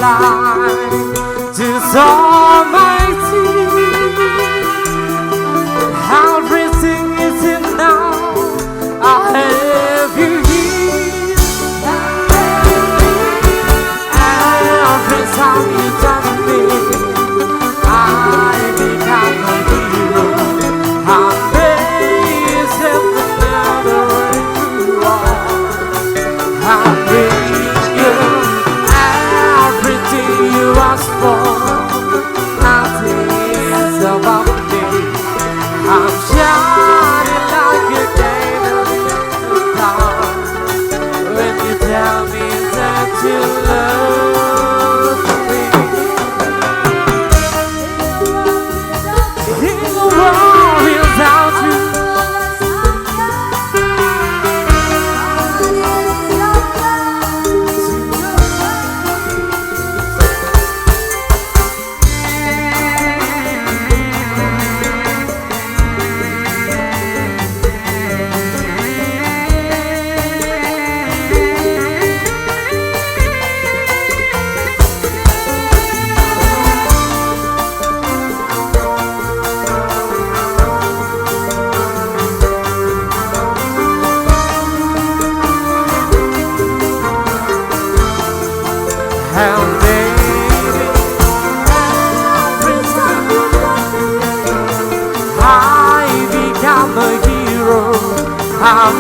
life just almighty. Everything is enough. I have you here. Every time you touch me, I become a hero. I'm amazed at the matter you are. I'm bringing you everything you ask for. Nothing's above me. I'm shining like a candle in the dark. When you tell me that you love me, in the world without you, and baby, every time you love me, I become a hero. I'm